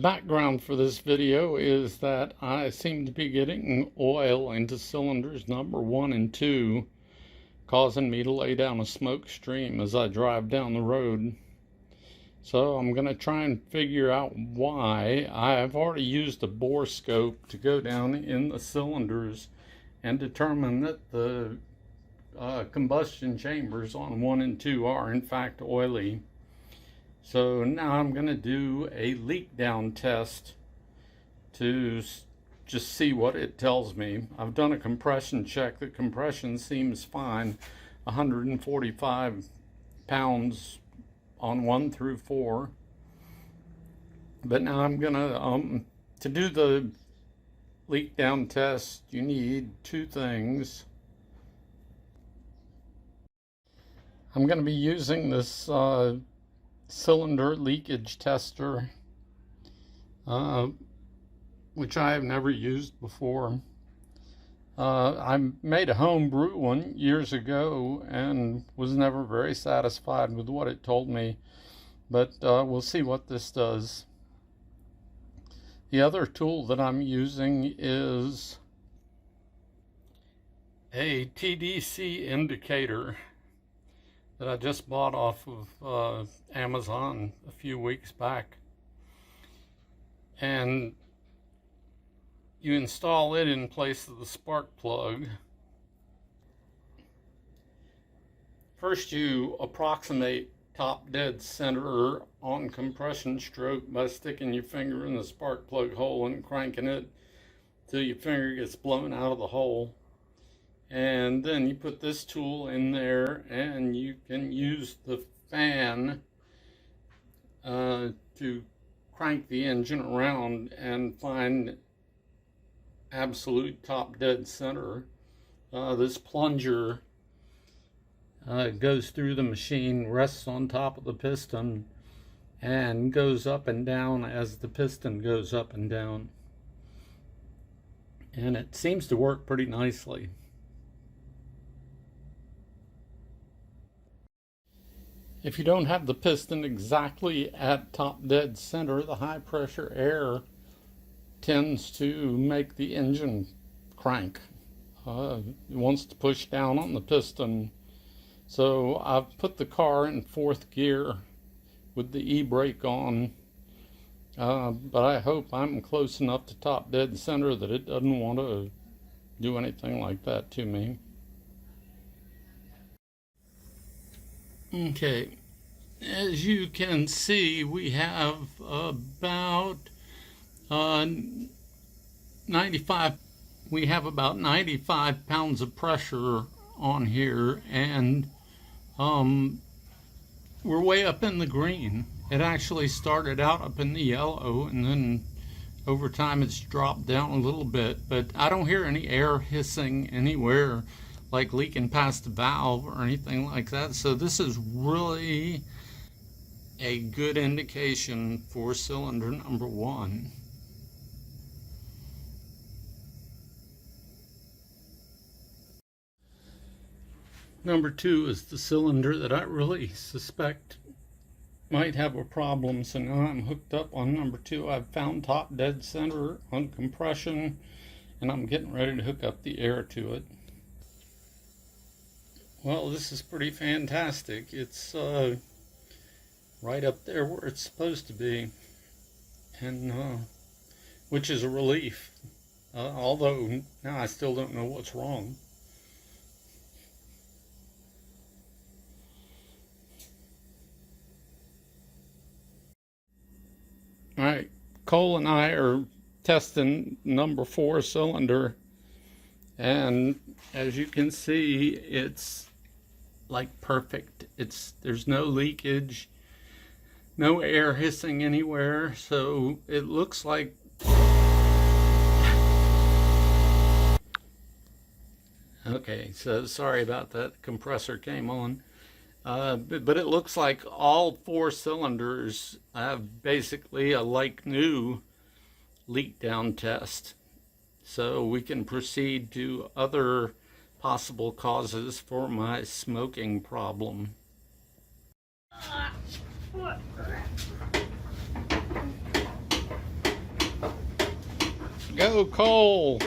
background for this video is that I seem to be getting oil into cylinders number 1 and 2, causing me to lay down a smoke stream as I drive down the road. So I'm going to try and figure out why. I've already used a bore scope to go down in the cylinders and determine that the combustion chambers on 1 and 2 are in fact oily. So now I'm going to do a leak down test to just see what it tells me. I've done a compression check. The compression seems fine, 145 pounds on 1 through 4. But now I'm going to do the leak down test, you need 2 things. I'm going to be using this cylinder leakage tester, which I have never used before. I made a home brew one years ago and was never very satisfied with what it told me, but we'll see what this does. The other tool that I'm using is a TDC indicator that I just bought off of Amazon a few weeks back. And you install it in place of the spark plug. First, you approximate top dead center on compression stroke by sticking your finger in the spark plug hole and cranking it till your finger gets blown out of the hole. And then you put this tool in there and you can use the fan to crank the engine around and find absolute top dead center. This plunger goes through the machine, rests on top of the piston, and goes up and down as the piston goes up and down. And it seems to work pretty nicely. If you don't have the piston exactly at top dead center, the high pressure air tends to make the engine crank. It wants to push down on the piston. So I've put the car in 4th gear with the e-brake on, but I hope I'm close enough to top dead center that it doesn't want to do anything like that to me. Okay, as you can see, we have about 95 pounds of pressure on here, and we're way up in the green. It actually started out up in the yellow, and then over time it's dropped down a little bit, but I don't hear any air hissing anywhere like leaking past the valve or anything like that. So this is really a good indication for cylinder number 1. Number 2 is the cylinder that I really suspect might have a problem. So now I'm hooked up on number 2. I've found top dead center on compression, and I'm getting ready to hook up the air to it. Well, this is pretty fantastic. It's right up there where it's supposed to be, and which is a relief. Although now I still don't know what's wrong. All right, Cole and I are testing number 4 cylinder, and as you can see, it's like perfect. There's no leakage, no air hissing anywhere, so it looks like okay, so sorry about that, compressor came on. But it looks like all 4 cylinders have basically a like new leak down test. So we can proceed to other possible causes for my smoking problem. Go Cole!